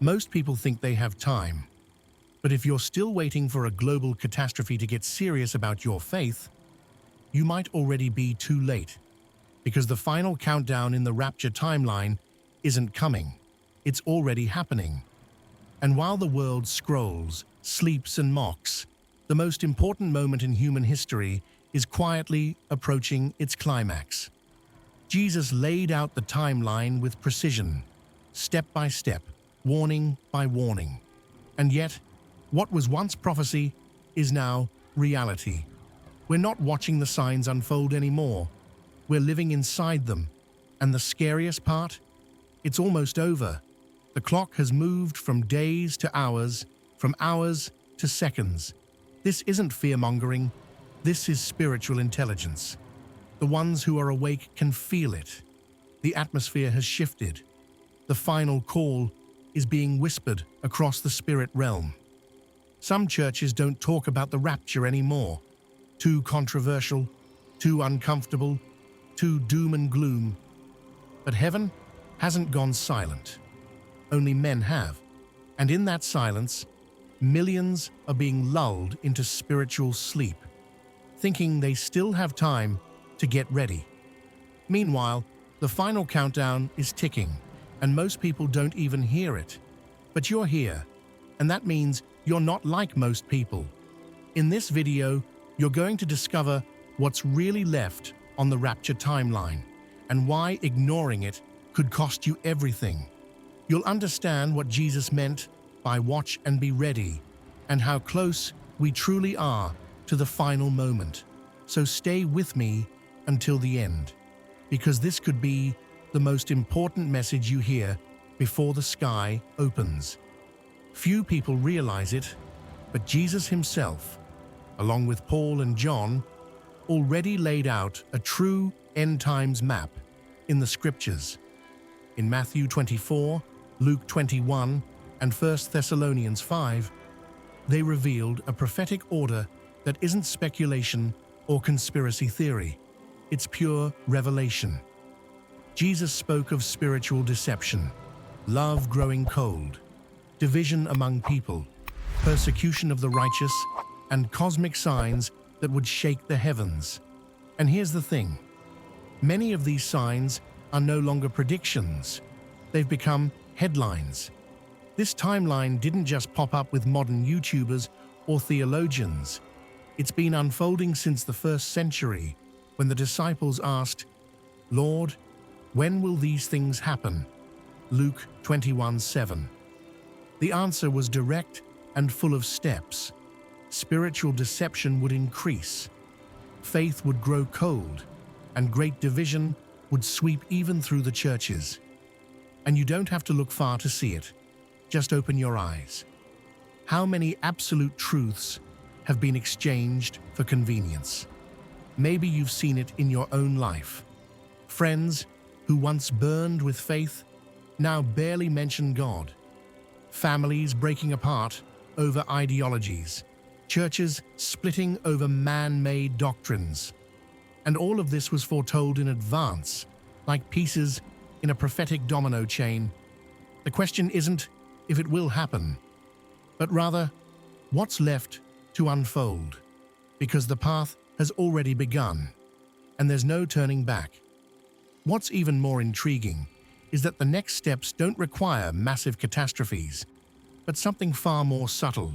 Most people think they have time, but if you're still waiting for a global catastrophe to get serious about your faith, you might already be too late, because the final countdown in the Rapture timeline isn't coming. It's already happening. And while the world scrolls, sleeps and mocks, the most important moment in human history is quietly approaching its climax. Jesus laid out the timeline with precision, step by step, warning by warning. And yet, what was once prophecy is now reality. We're not watching the signs unfold anymore. We're living inside them. And the scariest part? It's almost over. The clock has moved from days to hours, from hours to seconds. This isn't fear-mongering. This is spiritual intelligence. The ones who are awake can feel it. The atmosphere has shifted. The final call is being whispered across the spirit realm. Some churches don't talk about the rapture anymore. Too controversial, too uncomfortable, too doom and gloom. But heaven hasn't gone silent. Only men have. And in that silence, millions are being lulled into spiritual sleep, thinking they still have time to get ready. Meanwhile, the final countdown is ticking, and most people don't even hear it. But you're here, and that means you're not like most people. In this video, you're going to discover what's really left on the Rapture timeline, and why ignoring it could cost you everything. You'll understand what Jesus meant by watch and be ready, and how close we truly are to the final moment. So stay with me until the end, because this could be the most important message you hear before the sky opens. Few people realize it, but Jesus himself, along with Paul and John, already laid out a true end times map in the scriptures. In Matthew 24, Luke 21, and 1 Thessalonians 5, they revealed a prophetic order that isn't speculation or conspiracy theory. It's pure revelation. Jesus spoke of spiritual deception, love growing cold, division among people, persecution of the righteous, and cosmic signs that would shake the heavens. And here's the thing. Many of these signs are no longer predictions. They've become headlines. This timeline didn't just pop up with modern YouTubers or theologians. It's been unfolding since the first century, when the disciples asked, "Lord, when will these things happen?" Luke 21:7. The answer was direct and full of steps. Spiritual deception would increase, faith would grow cold, and great division would sweep even through the churches. And you don't have to look far to see it. Just open your eyes. How many absolute truths have been exchanged for convenience? Maybe you've seen it in your own life. Friends who once burned with faith now barely mention God. Families breaking apart over ideologies. Churches splitting over man-made doctrines. And all of this was foretold in advance, like pieces in a prophetic domino chain. The question isn't if it will happen, but rather, what's left to unfold? Because the path has already begun, and there's no turning back. What's even more intriguing is that the next steps don't require massive catastrophes, but something far more subtle,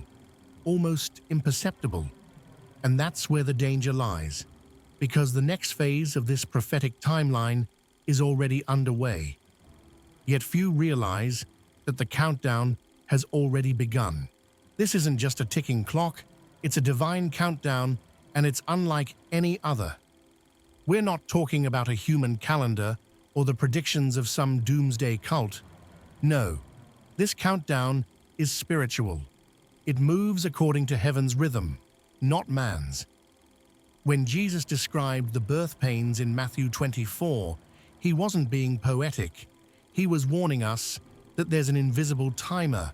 almost imperceptible. And that's where the danger lies, because the next phase of this prophetic timeline is already underway. Yet few realize that the countdown has already begun. This isn't just a ticking clock, it's a divine countdown, and it's unlike any other. We're not talking about a human calendar or the predictions of some doomsday cult. No, this countdown is spiritual. It moves according to heaven's rhythm, not man's. When Jesus described the birth pains in Matthew 24, he wasn't being poetic. He was warning us that there's an invisible timer,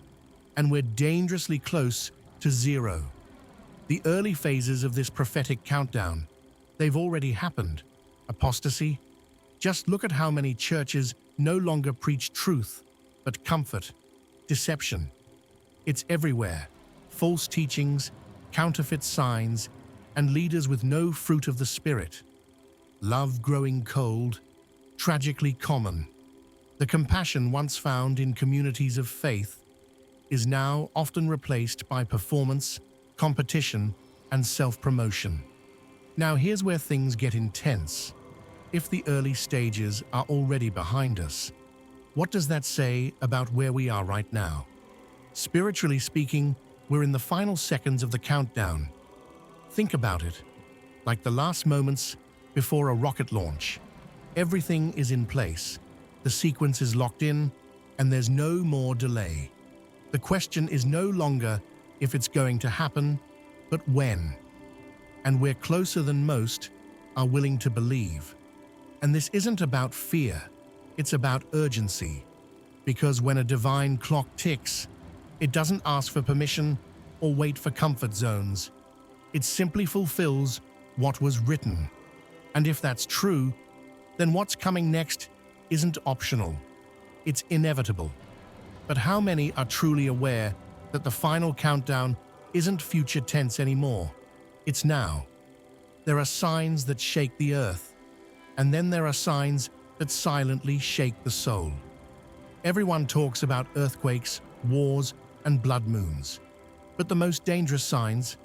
and we're dangerously close to zero. The early phases of this prophetic countdown, they've already happened. Apostasy? Just look at how many churches no longer preach truth, but comfort. deception. It's everywhere. False teachings, counterfeit signs, and leaders with no fruit of the Spirit. Love growing cold, tragically common. The compassion once found in communities of faith is now often replaced by performance, competition, and self-promotion. Now here's where things get intense. If the early stages are already behind us, what does that say about where we are right now? Spiritually speaking, we're in the final seconds of the countdown. Think about it, like the last moments before a rocket launch. Everything is in place, the sequence is locked in, and there's no more delay. The question is no longer if it's going to happen, but when. And we're closer than most are willing to believe. And this isn't about fear, it's about urgency. Because when a divine clock ticks, it doesn't ask for permission or wait for comfort zones. It simply fulfills what was written. And if that's true, then what's coming next isn't optional. It's inevitable. But how many are truly aware that the final countdown isn't future tense anymore? It's now. There are signs that shake the earth, and then there are signs that silently shake the soul. Everyone talks about earthquakes, wars, and blood moons. But the most dangerous signs,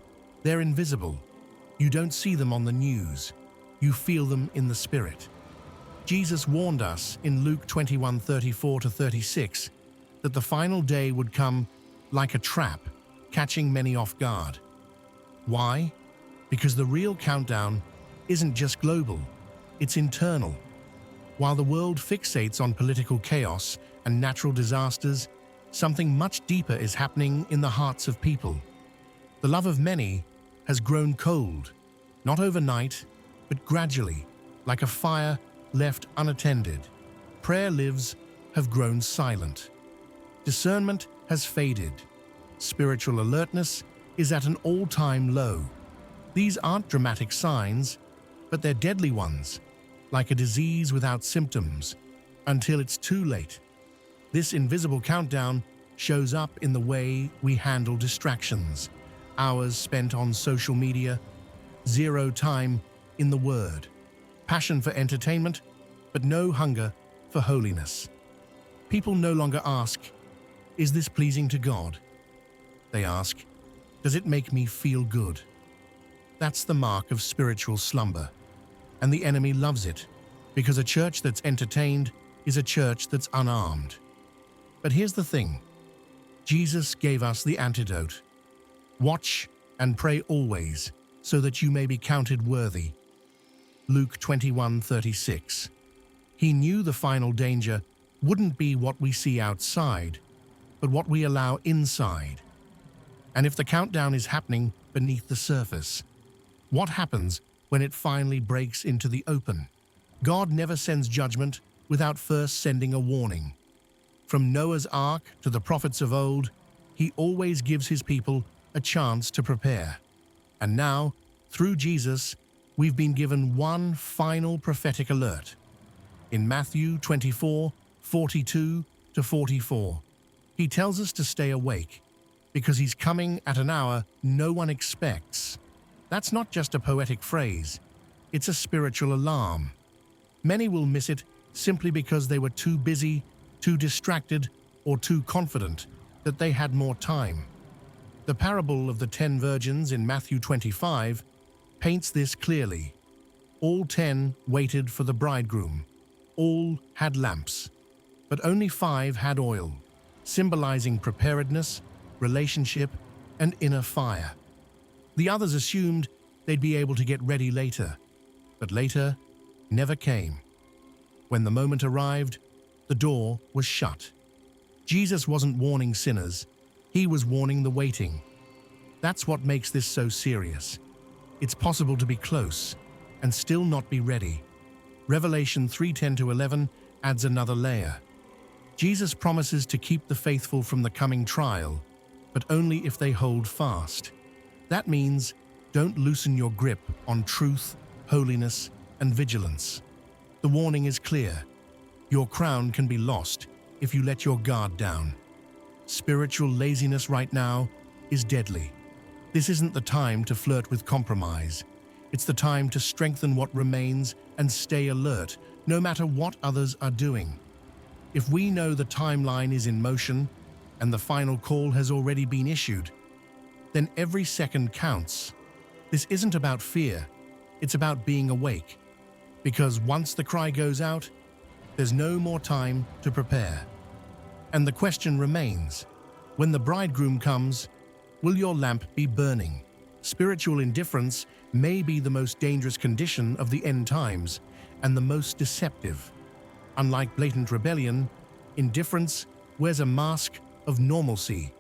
they're invisible. You don't see them on the news. You feel them in the spirit. Jesus warned us in Luke 21:34-36 that the final day would come like a trap, catching many off guard. Why? Because the real countdown isn't just global, it's internal. While the world fixates on political chaos and natural disasters, something much deeper is happening in the hearts of people. The love of many has grown cold, not overnight, but gradually, like a fire left unattended. Prayer lives have grown silent. Discernment has faded. Spiritual alertness is at an all-time low. These aren't dramatic signs, but they're deadly ones, like a disease without symptoms, until it's too late. This invisible countdown shows up in the way we handle distractions, hours spent on social media, zero time in the Word, passion for entertainment, but no hunger for holiness. People no longer ask, "Is this pleasing to God?" They ask, "Does it make me feel good?" That's the mark of spiritual slumber, and the enemy loves it, because a church that's entertained is a church that's unarmed. But here's the thing. Jesus gave us the antidote. Watch and pray always, so that you may be counted worthy. Luke 21:36. He knew the final danger wouldn't be what we see outside, but what we allow inside. And if the countdown is happening beneath the surface, what happens when it finally breaks into the open? God never sends judgment without first sending a warning. From Noah's Ark to the prophets of old, he always gives his people a chance to prepare. And now, through Jesus, we've been given one final prophetic alert. In Matthew 24:42-44, he tells us to stay awake, because he's coming at an hour no one expects. That's not just a poetic phrase, it's a spiritual alarm. Many will miss it simply because they were too busy, too distracted, or too confident that they had more time. The parable of the 10 virgins in Matthew 25 paints this clearly. All 10 waited for the bridegroom. All had lamps, but only 5 had oil, symbolizing preparedness, relationship, and inner fire. The others assumed they'd be able to get ready later, but later never came. When the moment arrived, the door was shut. Jesus wasn't warning sinners, he was warning the waiting. That's what makes this so serious. It's possible to be close and still not be ready. Revelation 3:10-11 adds another layer. Jesus promises to keep the faithful from the coming trial, but only if they hold fast. That means don't loosen your grip on truth, holiness, and vigilance. The warning is clear. Your crown can be lost if you let your guard down. spiritual laziness right now is deadly. This isn't the time to flirt with compromise. It's the time to strengthen what remains and stay alert, no matter what others are doing. If we know the timeline is in motion and the final call has already been issued, then every second counts. This isn't about fear, it's about being awake. Because once the cry goes out, there's no more time to prepare. And the question remains, when the bridegroom comes, will your lamp be burning? Spiritual indifference may be the most dangerous condition of the end times and the most deceptive. Unlike blatant rebellion, indifference wears a mask of normalcy.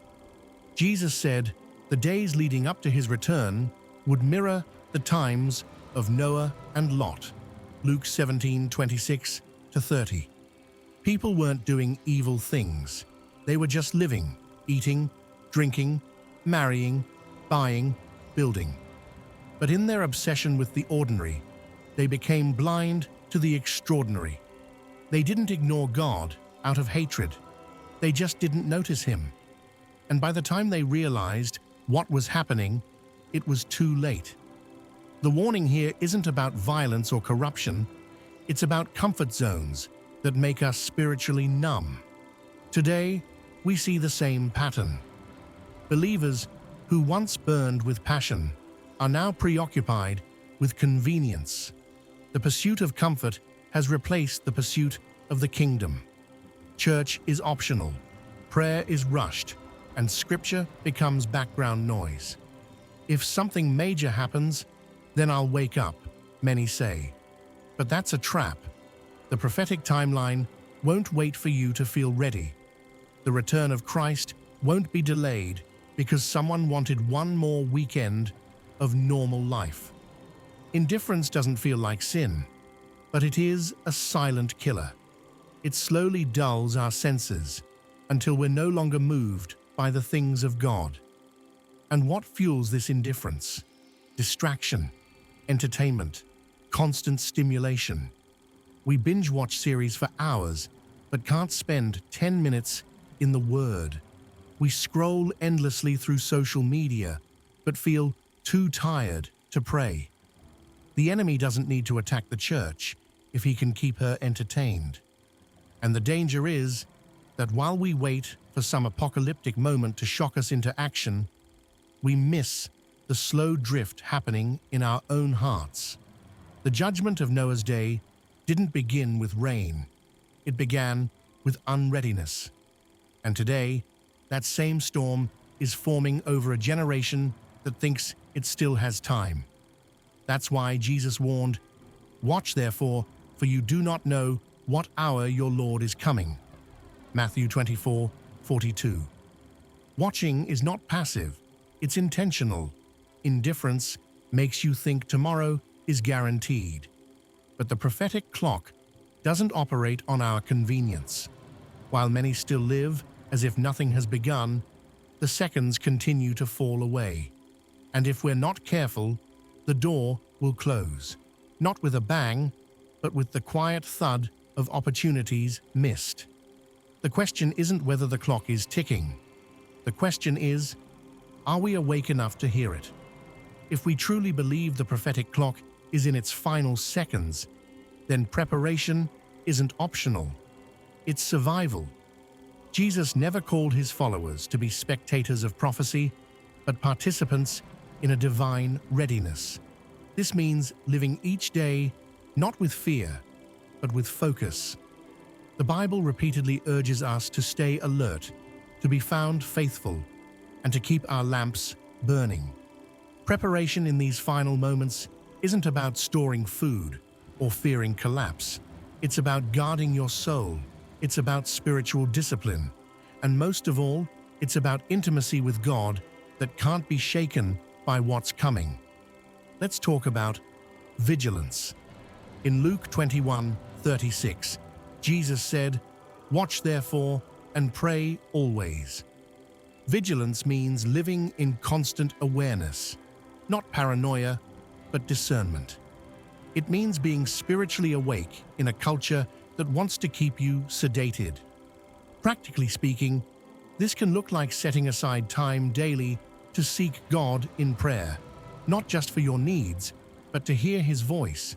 Jesus said the days leading up to his return would mirror the times of Noah and Lot. Luke 17:26-30. People weren't doing evil things. They were just living, eating, drinking, marrying, buying, building. But in their obsession with the ordinary, they became blind to the extraordinary. They didn't ignore God out of hatred. They just didn't notice him. And by the time they realized what was happening, it was too late. The warning here isn't about violence or corruption. It's about comfort zones that make us spiritually numb. Today, we see the same pattern. Believers who once burned with passion are now preoccupied with convenience. The pursuit of comfort has replaced the pursuit of the kingdom. Church is optional, prayer is rushed, and scripture becomes background noise. If something major happens, then I'll wake up, many say. But that's a trap. The prophetic timeline won't wait for you to feel ready. The return of Christ won't be delayed because someone wanted one more weekend of normal life. Indifference doesn't feel like sin, but it is a silent killer. It slowly dulls our senses until we're no longer moved by the things of God. And what fuels this indifference? Distraction, entertainment, constant stimulation. We binge-watch series for hours, but can't spend 10 minutes in the Word. We scroll endlessly through social media, but feel too tired to pray. The enemy doesn't need to attack the church if he can keep her entertained. And the danger is that while we wait for some apocalyptic moment to shock us into action, we miss the slow drift happening in our own hearts. The judgment of Noah's day didn't begin with rain. It began with unreadiness. And today, that same storm is forming over a generation that thinks it still has time. That's why Jesus warned, "Watch therefore, for you do not know what hour your Lord is coming." Matthew 24:42. Watching is not passive, it's intentional. Indifference makes you think tomorrow is guaranteed. But the prophetic clock doesn't operate on our convenience. While many still live as if nothing has begun, the seconds continue to fall away. And if we're not careful, the door will close. Not with a bang, but with the quiet thud of opportunities missed. The question isn't whether the clock is ticking. The question is, are we awake enough to hear it? If we truly believe the prophetic clock is in its final seconds, then preparation isn't optional. It's survival. Jesus never called his followers to be spectators of prophecy, but participants in a divine readiness. This means living each day not with fear, but with focus. The Bible repeatedly urges us to stay alert, to be found faithful, and to keep our lamps burning. Preparation in these final moments isn't about storing food or fearing collapse. It's about guarding your soul. It's about spiritual discipline. And most of all, it's about intimacy with God that can't be shaken by what's coming. Let's talk about vigilance. In Luke 21:36, Jesus said, "Watch therefore and pray always." Vigilance means living in constant awareness, not paranoia, but discernment. It means being spiritually awake in a culture that wants to keep you sedated. Practically speaking, This can look like setting aside time daily to seek God in prayer, not just for your needs, but to hear His voice.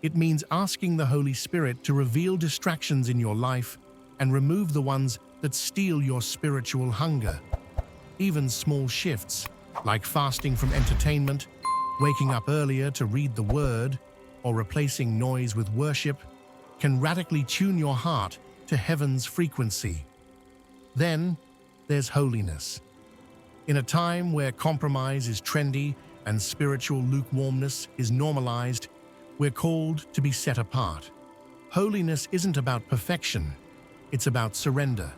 It means asking the Holy Spirit to reveal distractions in your life and remove the ones that steal your spiritual hunger. Even small shifts, like fasting from entertainment, waking up earlier to read the Word, or replacing noise with worship, can radically tune your heart to heaven's frequency. Then, there's holiness. In a time where compromise is trendy and spiritual lukewarmness is normalized, we're called to be set apart. Holiness isn't about perfection, it's about surrender.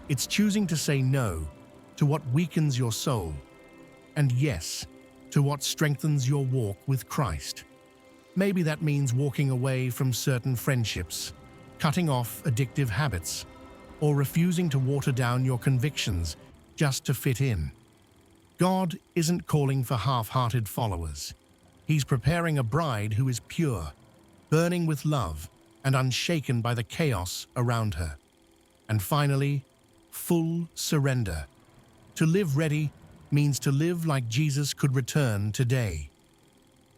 It's choosing to say no to what weakens your soul, and yes to what strengthens your walk with Christ. Maybe that means walking away from certain friendships, cutting off addictive habits, or refusing to water down your convictions just to fit in. God isn't calling for half-hearted followers. He's preparing a bride who is pure, burning with love, and unshaken by the chaos around her. And finally, full surrender. To live ready means to live like Jesus could return today.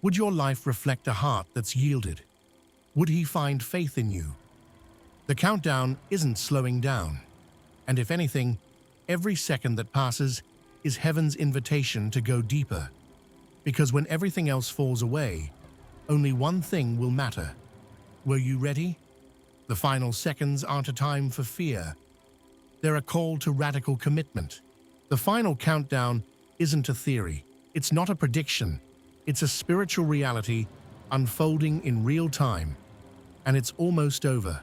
Would your life reflect a heart that's yielded? Would He find faith in you? The countdown isn't slowing down, and if anything, every second that passes is heaven's invitation to go deeper. Because when everything else falls away, only one thing will matter. Were you ready? The final seconds aren't a time for fear. They're a call to radical commitment. The final countdown isn't a theory. It's not a prediction. It's a spiritual reality unfolding in real time. And it's almost over.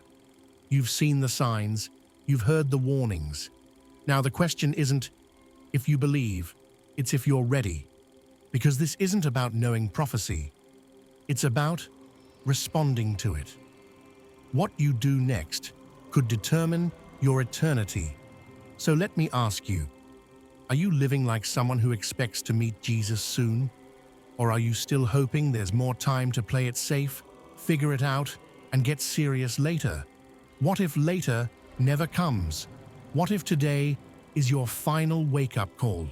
You've seen the signs. You've heard the warnings. Now the question isn't if you believe, it's if you're ready. Because this isn't about knowing prophecy. It's about responding to it. What you do next could determine your eternity. So let me ask you, are you living like someone who expects to meet Jesus soon? Or are you still hoping there's more time to play it safe, figure it out, and get serious later? What if later never comes? What if today is your final wake-up call?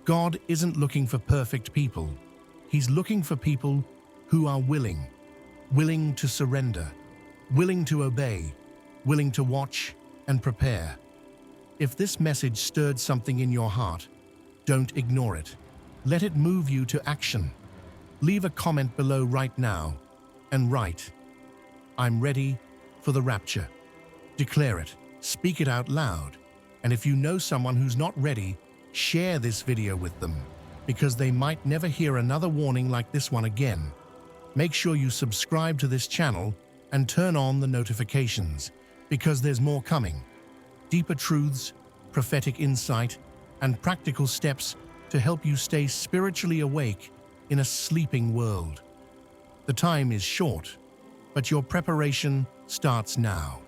God isn't looking for perfect people. He's looking for people who are willing to surrender, willing to obey, willing to watch and prepare. If this message stirred something in your heart, don't ignore it. Let it move you to action. Leave a comment below right now and write, "I'm ready for the rapture." Declare it, speak it out loud. And if you know someone who's not ready, share this video with them, because they might never hear another warning like this one again. Make sure you subscribe to this channel and turn on the notifications, because there's more coming. Deeper truths, prophetic insight, and practical steps to help you stay spiritually awake in a sleeping world. The time is short, but your preparation starts now.